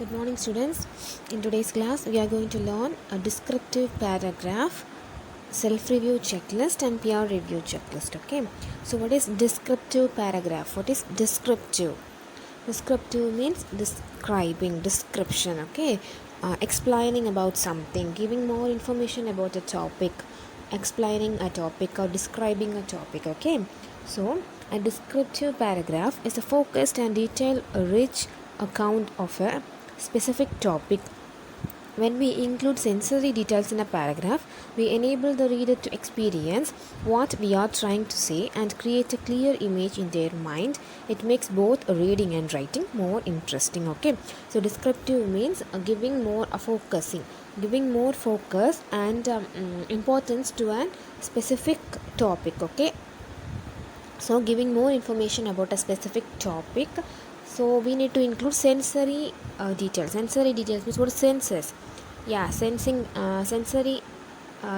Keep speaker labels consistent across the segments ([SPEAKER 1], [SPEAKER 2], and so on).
[SPEAKER 1] Good morning, students. In today's class, we are going to learn a descriptive paragraph, self-review checklist, and peer review checklist. Okay. So, what is descriptive paragraph? What is descriptive? Descriptive means describing, description. Okay. Explaining about something, giving more information about a topic, explaining a topic, or describing a topic. Okay. So, a descriptive paragraph is a focused and detail-rich account of a specific topic. When we include sensory details in a paragraph, we enable the reader to experience what we are trying to say and create a clear image in their mind. It makes both reading and writing more interesting. Okay, so descriptive means giving more giving more focus and importance to a specific topic. Okay, so giving more information about a specific topic, so we need to include sensory details. Sensory details means what is senses? Yeah, sensory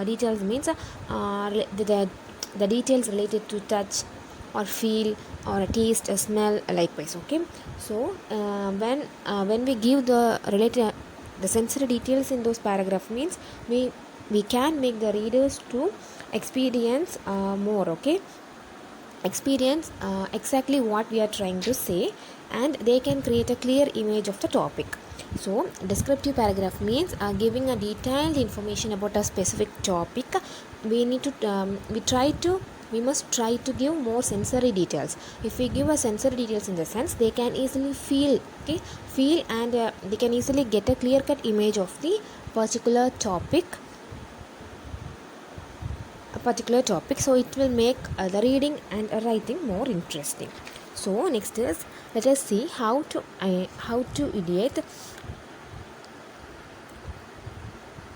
[SPEAKER 1] details means the details related to touch or feel or a taste, a smell, likewise. Okay, so when we give the related the sensory details in those paragraph means we can make the readers to experience more. Okay, experience exactly what we are trying to say, and they can create a clear image of the topic. So descriptive paragraph means giving a detailed information about a specific topic. We must try to give more sensory details. If we give a sensory details, in the sense they can easily feel, and they can easily get a clear cut image of the particular topic, so it will make the reading and writing more interesting. So next is, let us see how to ideate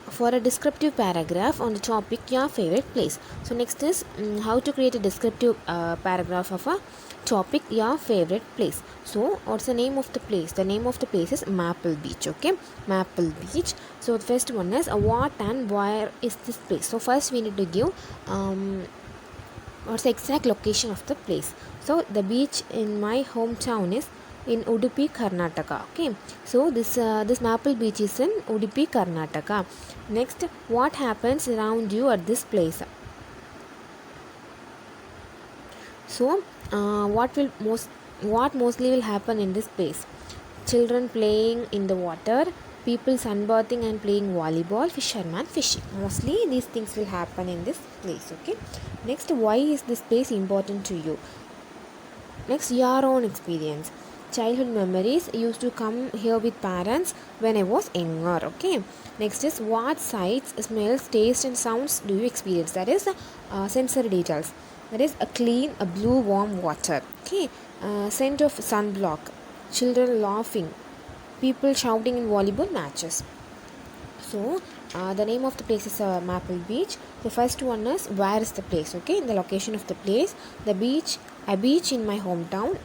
[SPEAKER 1] for a descriptive paragraph on the topic your favorite place. So next is how to create a descriptive paragraph of a topic your favorite place. So what's the name of the place? The name of the place is Maple Beach. Okay, Maple Beach. So the first one is what and where is this place. So first we need to give what's the exact location of the place. So the beach in my hometown is in Udupi, Karnataka. Okay, so this Maple Beach is in Udupi, Karnataka. Next, what happens around you at this place? So what mostly will happen in this place? Children playing in the water, people sunbathing and playing volleyball, fisherman fishing. Mostly these things will happen in this place. Okay, next, why is this place important to you? Next, your own experience. Childhood memories. Used to come here with parents when I was younger. Okay, next is what sights, smells, taste and sounds do you experience? That is sensory details. That is a clean, a blue warm water. Okay, scent of sunblock, children laughing, people shouting in volleyball matches. So the name of the place is Maple Beach. The first one is where is the place. Okay, the location of the place, the beach, a beach in my hometown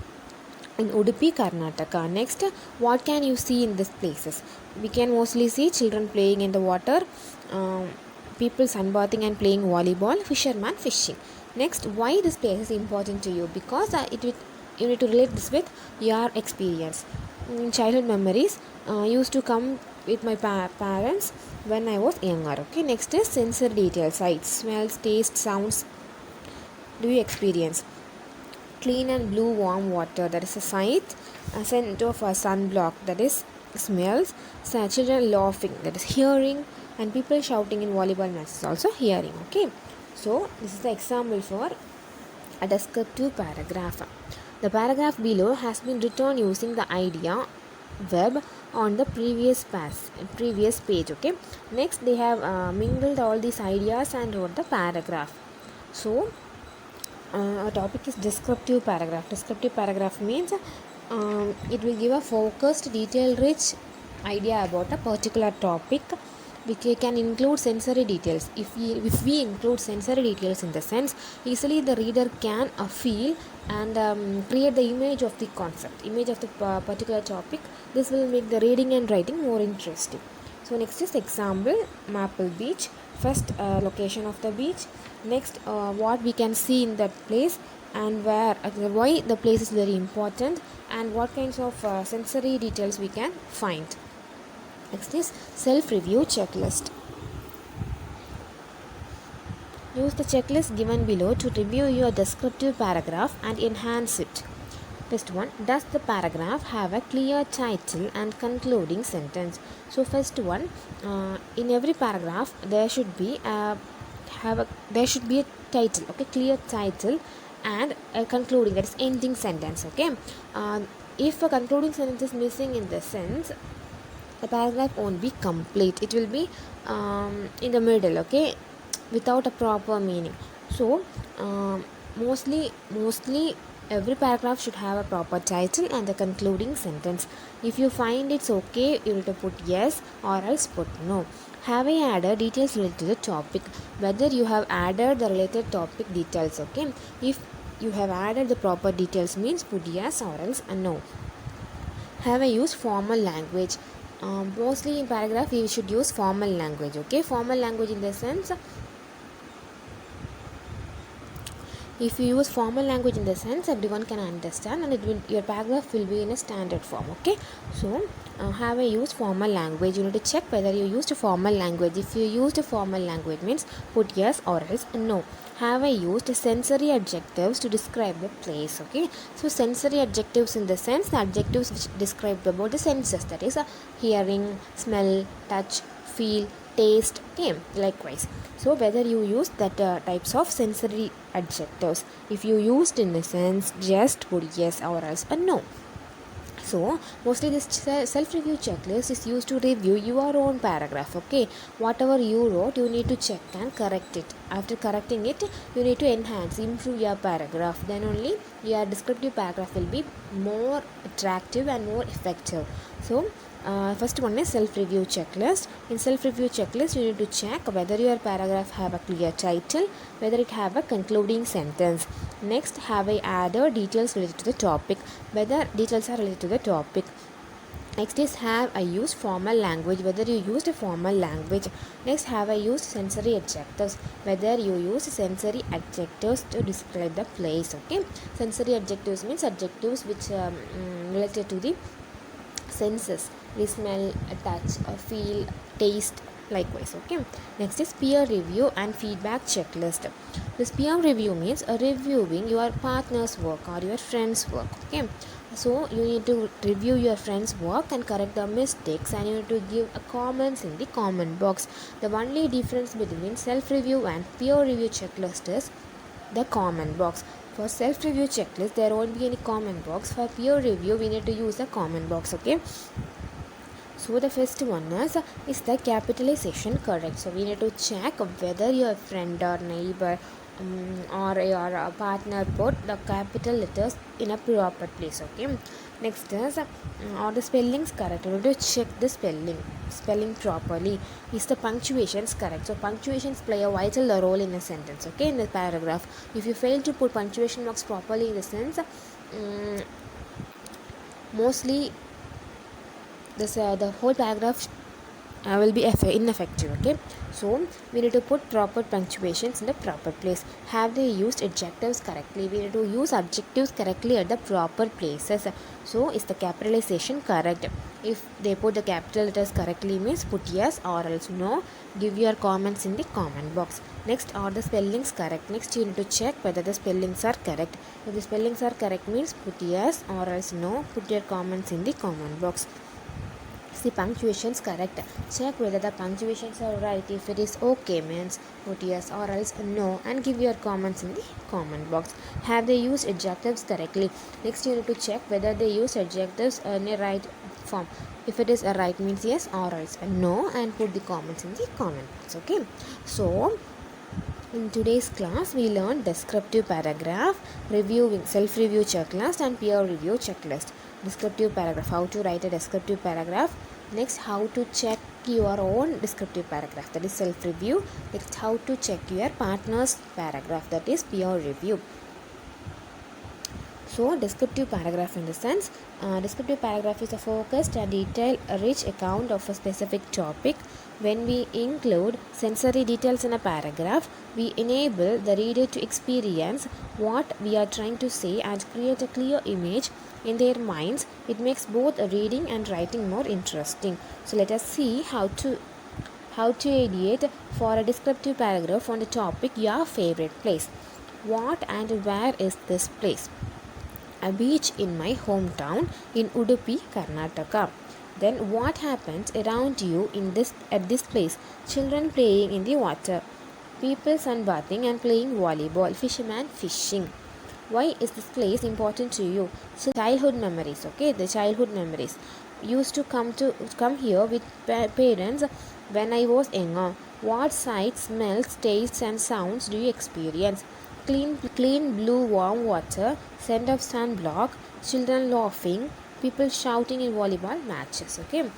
[SPEAKER 1] in Udupi, Karnataka. Next, what can you see in these places? We can mostly see children playing in the water, people sunbathing and playing volleyball, fisherman fishing. Next, why this place is important to you? Because you need to relate this with your experience. Childhood memories, used to come with my parents when I was younger. Okay, next is sensory details, sights, smells, taste, sounds do you experience? Clean and blue warm water, that is a sight. A scent of a sunblock, that is smells. So children laughing, that is hearing. And people shouting in volleyball matches, also hearing. Okay, so this is the example for a descriptive paragraph. The paragraph below has been written using the idea web on the previous page. Okay, next they have mingled all these ideas and wrote the paragraph. So our topic is descriptive paragraph. Descriptive paragraph means it will give a focused, detail-rich idea about a particular topic, which can include sensory details. If we include sensory details, in the sense, easily the reader can feel and create the image of the concept, image of the particular topic. This will make the reading and writing more interesting. So next is example, Maple Beach. First, location of the beach. Next, what we can see in that place, and why the place is very important, and what kinds of sensory details we can find. Next is self-review checklist. Use the checklist given below to review your descriptive paragraph and enhance it. First one, does the paragraph have a clear title and concluding sentence? So first one, in every paragraph there should be a title, okay, clear title and a concluding, that is ending sentence, okay. If a concluding sentence is missing in the sense, the paragraph won't be complete, it will be in the middle, okay, without a proper meaning. So mostly every paragraph should have a proper title and the concluding sentence. If you find it's okay, you need to put yes or else put no. Have I added details related to the topic? Whether you have added the related topic details, okay. If you have added the proper details means put yes or else no. Have I used formal language? Mostly in paragraph you should use formal language, okay. Formal language in the sense, if you use formal language in the sense everyone can understand, and your paragraph will be in a standard form, okay. So have I used formal language? You need to check whether you used a formal language. If you used a formal language means put yes or else no. Have I used sensory adjectives to describe the place, okay. So sensory adjectives in the sense, the adjectives which describe about the senses, that is hearing, smell, touch, feel, taste, okay, likewise. So whether you use that types of sensory adjectives. If you used in the sense, just put yes or else a no. So mostly this self-review checklist is used to review your own paragraph, okay. Whatever you wrote, you need to check and correct it. After correcting it, you need to improve your paragraph. Then only your descriptive paragraph will be more attractive and more effective. So first one is self-review checklist. In self-review checklist, you need to check whether your paragraph have a clear title, whether it have a concluding sentence. Next, have I added details related to the topic, whether details are related to the topic. Next is, have I used formal language, whether you used a formal language. Next, have I used sensory adjectives, whether you use sensory adjectives to describe the place, okay. Sensory adjectives means adjectives which related to the senses, we smell, touch, feel, taste, likewise, okay. Next is peer review and feedback checklist. This peer review means reviewing your partner's work or your friend's work, okay. So you need to review your friend's work and correct the mistakes, and you need to give a comments in the comment box. The only difference between self-review and peer review checklist is the comment box. For self-review checklist, there won't be any comment box. For peer review, we need to use a comment box, okay. So the first one is the capitalization correct? So we need to check whether your friend or neighbor or your partner put the capital letters in a proper place, okay. Next is are the spellings correct? We need to check the spelling properly. Is the punctuations correct? So punctuations play a vital role in a sentence, okay, in the paragraph. If you fail to put punctuation marks properly in the sentence, mostly this the whole paragraph will be ineffective, okay. So we need to put proper punctuations in the proper place. Have they used adjectives correctly? We need to use adjectives correctly at the proper places. So is the capitalization correct? If they put the capital letters correctly means put yes or else no. Give your comments in the comment box. Next, are the spellings correct? Next, you need to check whether the spellings are correct. If the spellings are correct means put yes or else no. Put your comments in the comment box. The punctuations correct, check whether the punctuations are right. If it is okay means put yes or else no, and give your comments in the comment box. Have they used adjectives correctly? Next, you need to check whether they use adjectives in a right form. If it is a right means yes or else no, and put the comments in the comment box, okay. So in today's class, we learned descriptive paragraph, reviewing self-review checklist, and peer review checklist. Descriptive paragraph, how to write a descriptive paragraph. Next, how to check your own descriptive paragraph, that is self-review. Next, how to check your partner's paragraph, that is peer review. So descriptive paragraph in the sense, descriptive paragraph is a focused and detail-rich account of a specific topic. When we include sensory details in a paragraph, we enable the reader to experience what we are trying to say and create a clear image in their minds. It makes both reading and writing more interesting. So let us see how to ideate for a descriptive paragraph on the topic your favorite place. What and where is this place? A beach in my hometown in Udupi, Karnataka. Then what happens around you at this place? Children playing in the water, people sunbathing and playing volleyball, fisherman fishing. Why is this place important to you? So childhood memories, okay? The childhood memories. Used to come here with parents when I was younger. What sights, smells, tastes and sounds do you experience? Clean blue warm water, scent of sunblock, children laughing, people shouting in volleyball matches. Okay.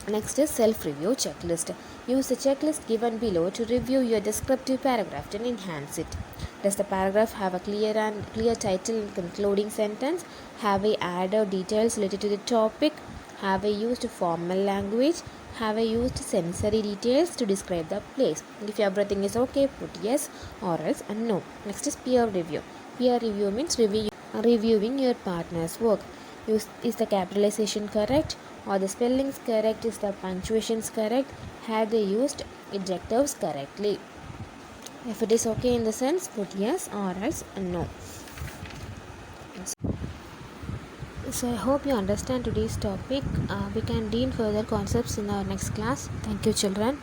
[SPEAKER 1] Next is self-review checklist. Use the checklist given below to review your descriptive paragraph and enhance it. Does the paragraph have a clear title and concluding sentence? Have I added details related to the topic? Have I used formal language? Have I used sensory details to describe the place? If everything is okay, put yes or else and no. Next is peer review. Peer review means reviewing your partner's work. Is the capitalization correct or the spellings correct? Is the punctuations correct? Have they used adjectives correctly? If it is okay in the sense, put yes or else no. So I hope you understand today's topic. We can deal further concepts in our next class. Thank you, children.